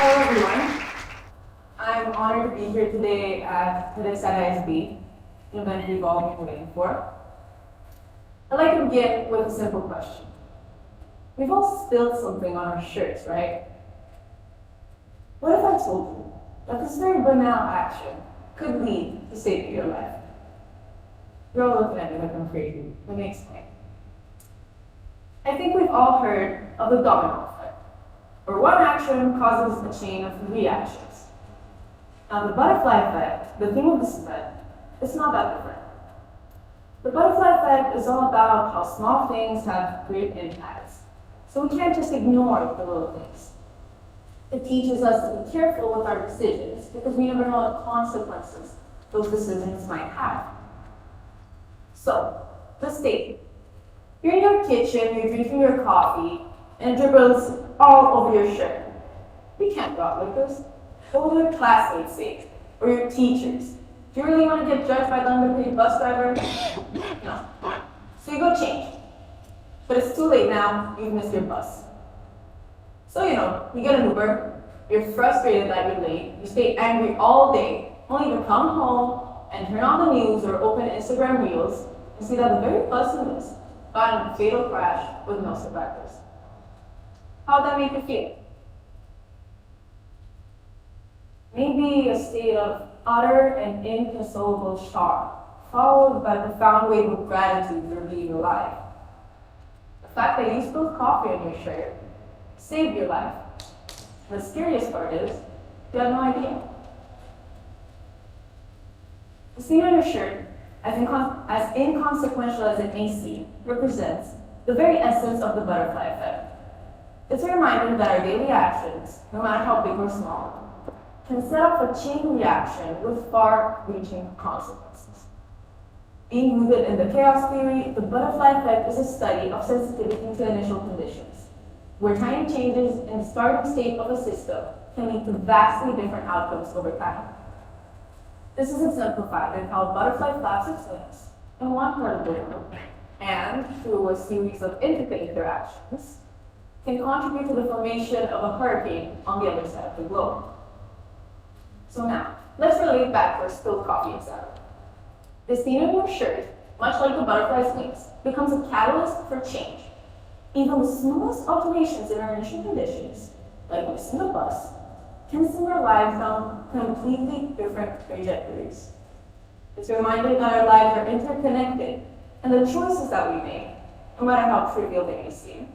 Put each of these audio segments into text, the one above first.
Hello everyone. I'm honored to be here today at TEDxInternational the event we've all been waiting for. I'd like to begin with a simple question. We've all spilled something on our shirts, right? What if I told you that this very banal action could lead to saving your life? You're all looking at me like I'm crazy. Let me explain. I think we've all heard of the domino effect, where one action causes a chain of reactions. Now, the butterfly effect, the theme of this event, is not that different. The butterfly effect is all about how small things have great impacts. So we can't just ignore the little things. It teaches us to be careful with our decisions because we never know what consequences those decisions might have. So, let's take it. You're in your kitchen, you're drinking your coffee, and it dribbles all over your shirt. You can't go out like this. What will your classmates say? Or your teachers? Do you really want to get judged by the underpaid bus driver? No. So you go change. But it's too late now, you've missed your bus. So you get an Uber, you're frustrated that you're late, you stay angry all day, only to come home and turn on the news or open Instagram Reels and see that the very bus you missed got in a fatal crash with no survivors. How'd that make you feel? Maybe a state of utter and inconsolable shock, followed by a profound wave of gratitude for being alive. The fact that you spilled coffee on your shirt saved your life. The scariest part is, you had no idea. The stain on your shirt, as inconsequential as it may seem, represents the very essence of the butterfly effect. It's a reminder that our daily actions, no matter how big or small, can set off a chain reaction with far-reaching consequences. Being rooted in the chaos theory, the butterfly effect is a study of sensitivity to initial conditions, where tiny changes in the starting state of a system can lead to vastly different outcomes over time. This is exemplified in how a butterfly flaps its wings in one part of the world, and through a series of intricate interactions, can contribute to the formation of a hurricane on the other side of the globe. So now, let's relate back to our spilled coffee example. The stain on your shirt, much like the butterfly's wings, becomes a catalyst for change. Even the smallest alterations in our initial conditions, like missing the bus, can send our lives down completely different trajectories. It's a reminder that our lives are interconnected, and the choices that we make, no matter how trivial they may seem,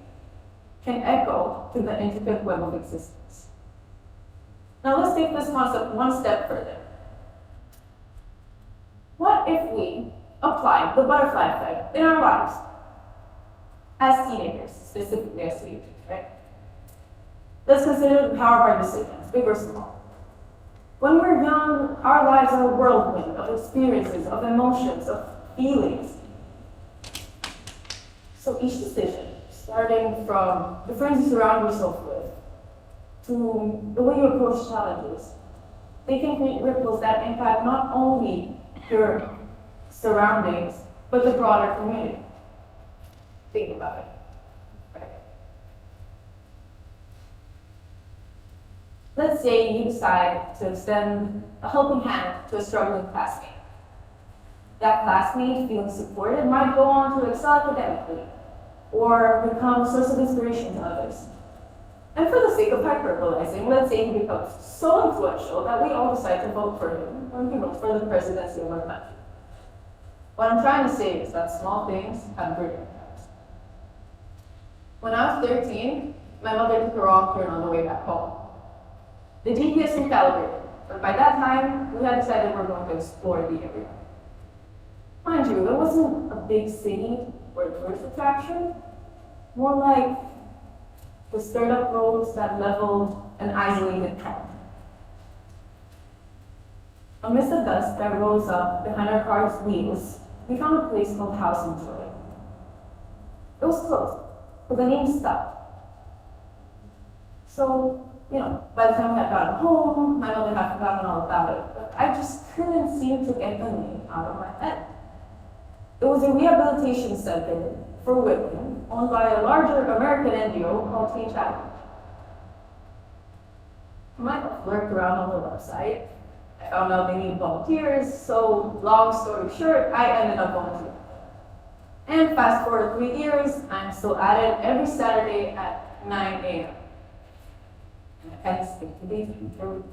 can echo through the intricate web of existence. Now let's take this concept one step further. What if we applied the butterfly effect in our lives? As teenagers, specifically as teenagers, right? Let's consider the power of our decisions, big or small. When we're young, our lives are a whirlwind of experiences, of emotions, of feelings. So each decision, starting from the friends you surround yourself with, to the way you approach challenges, they can create ripples that impact not only your surroundings, but the broader community. Think about it. Right? Let's say you decide to extend a helping hand to a struggling classmate. That classmate, feeling supported, might go on to excel academically or become a source of inspiration to others. And for the sake of hyperbolizing, let's say he becomes so influential that we all decide to vote for him when he runs for the presidency of our country. What I'm trying to say is that small things have great impacts. When I was 13, my mother took a wrong turn on the way back home. The GPS was calibrated, but by that time, we had decided we were going to explore the area. Mind you, it wasn't a big city or a tourist attraction, more like the stirred-up roads that leveled an isolated town. Amidst the dust that rose up behind our car's wheels, we found a place called House and Joy. It was closed, but the name stuck. So, by the time we had gotten home, my mother had forgotten all about it, but I just couldn't seem to get the name out of my head. It was a rehabilitation center for women owned by a larger American NGO called Teen Challenge. I might have lurked around on the website. I found out they need volunteers, so long story short, I ended up volunteering. And fast forward 3 years, I'm still at it every Saturday at 9 a.m. And I can't speak to these people.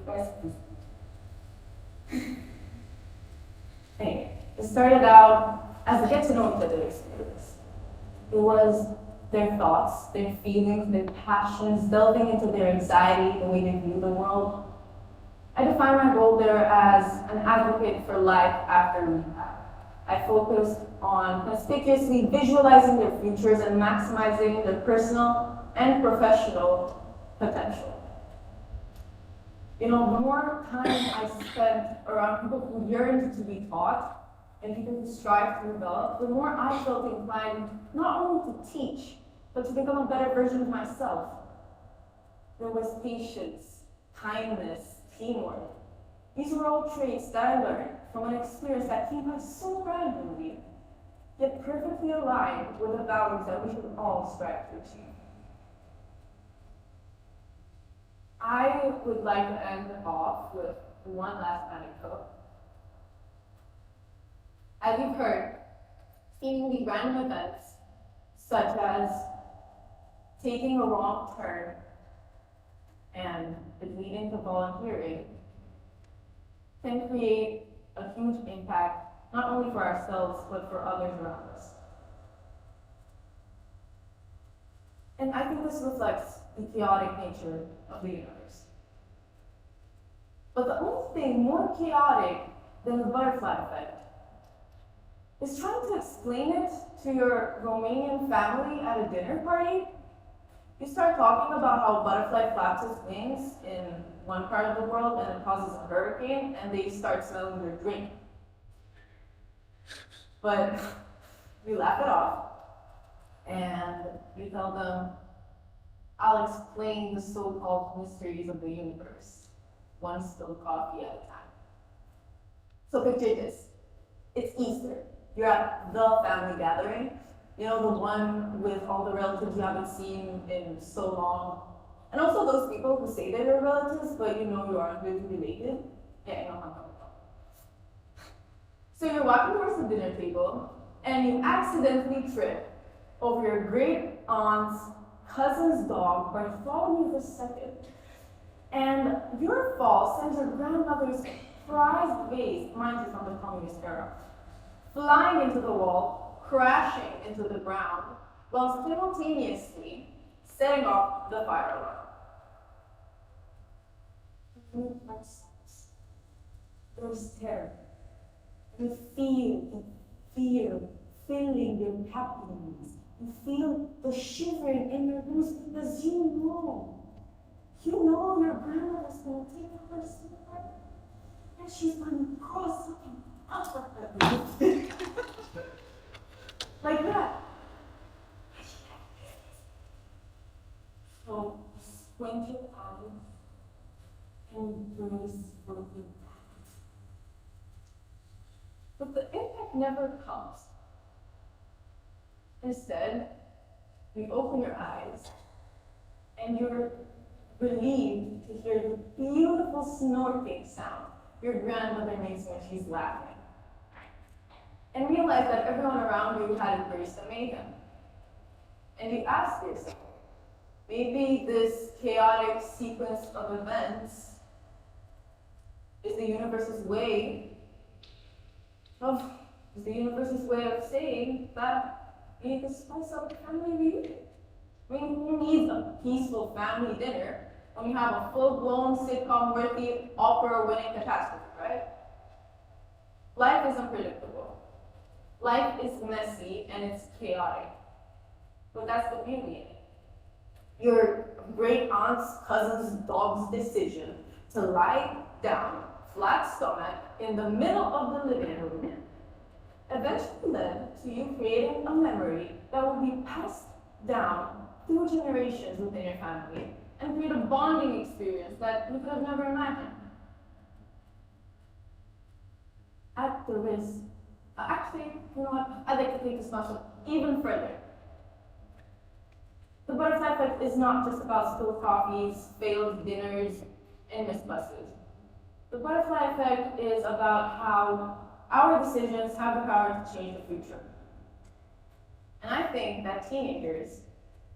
Anyway, it started out as a get to know each other experience. It was their thoughts, their feelings, their passions, delving into their anxiety, the way they view the world. I define my role there as an advocate for life after rehab. I focused on conspicuously visualizing their futures and maximizing their personal and professional potential. The more time I spent around people who yearned to be taught and people who strive to develop, the more I felt inclined not only to teach, but to become a better version of myself. There was patience, kindness, teamwork. These were all traits that I learned from an experience that came by so randomly, yet perfectly aligned with the values that we should all strive to achieve. I would like to end off with one last anecdote. As you've heard, seemingly random events, such as taking a wrong turn and it leading to volunteering, can create a huge impact, not only for ourselves, but for others around us. And I think this reflects the chaotic nature of the universe. But the only thing more chaotic than the butterfly effect is trying to explain it to your Romanian family at a dinner party. You start talking about how a butterfly flaps its wings in one part of the world and it causes a hurricane, and they start smelling their drink. But we laugh it off, and we tell them, I'll explain the so-called mysteries of the universe, one spilled coffee at a time. So picture this. It's Easter. You're at the family gathering, the one with all the relatives you haven't seen in so long. And also those people who say they're your relatives, but you aren't really related. Yeah, you know how I'm talking about. So you're walking towards the dinner table, and you accidentally trip over your great aunt's cousin's dog by falling for a second. And your fall sends your grandmother's prized vase, mine is from the communist era, flying into the wall, crashing into the ground, while simultaneously setting off the fire alarm. There's terror. You feel the fear filling your capillaries. You feel the shivering in your bones because you know your grandmother's going to take her somewhere, and she's going to cross something up her. Like that. So squint your eyes and brace for the impact. But the impact never comes. Instead, you open your eyes and you're relieved to hear the beautiful snorting sound your grandmother makes when she's laughing. And realize that everyone around you had embraced the mayhem. And you ask yourself, maybe this chaotic sequence of events is the universe's way of saying that we need to spice up a family reunion. I mean, who needs a peaceful family dinner when you have a full-blown sitcom-worthy, opera-winning catastrophe, right? Life is unpredictable. Life is messy and it's chaotic. But that's the beauty in it. Your great aunt's cousin's dog's decision to lie down, flat stomach, in the middle of the living room eventually led to you creating a memory that will be passed down through generations within your family and create a bonding experience that you could have never imagined. At the risk, actually, you know what, I'd like to take this muscle even further. The butterfly effect is not just about spilled coffees, failed dinners, and miss buses. The butterfly effect is about how our decisions have the power to change the future. And I think that teenagers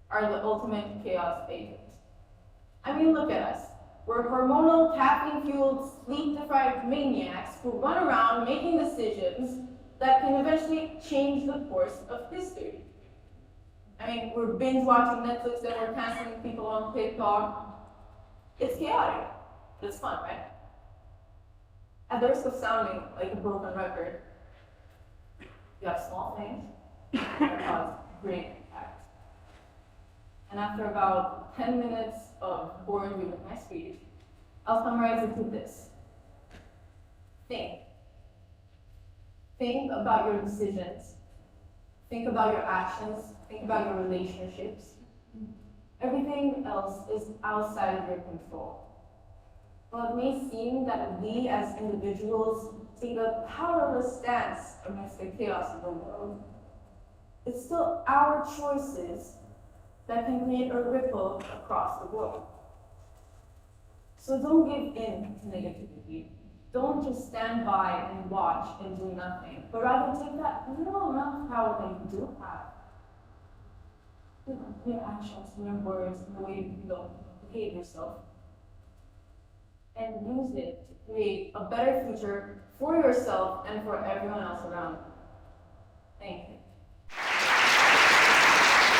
are the ultimate chaos agent. I mean, look at us. We're hormonal, caffeine-fueled, sleep-deprived maniacs who run around making decisions that can eventually change the course of history. I mean, we're binge-watching Netflix and we're canceling people on TikTok. It's chaotic, but it's fun, right? At the risk of sounding like a broken record, you have small things that cause great impact. And after about 10 minutes of boring you with my speech, I'll summarize it to this. Think. Think about your decisions. Think about your actions. Think about your relationships. Everything else is outside of your control. While it may seem that we as individuals take a powerless stance against the chaos of the world, it's still our choices that can create a ripple across the world. So don't give in to negativity. Don't just stand by and watch and do nothing, but rather take that little amount of power that you do have, your actions, your words, the way you behave yourself, and use it to create a better future for yourself and for everyone else around you. Thank you.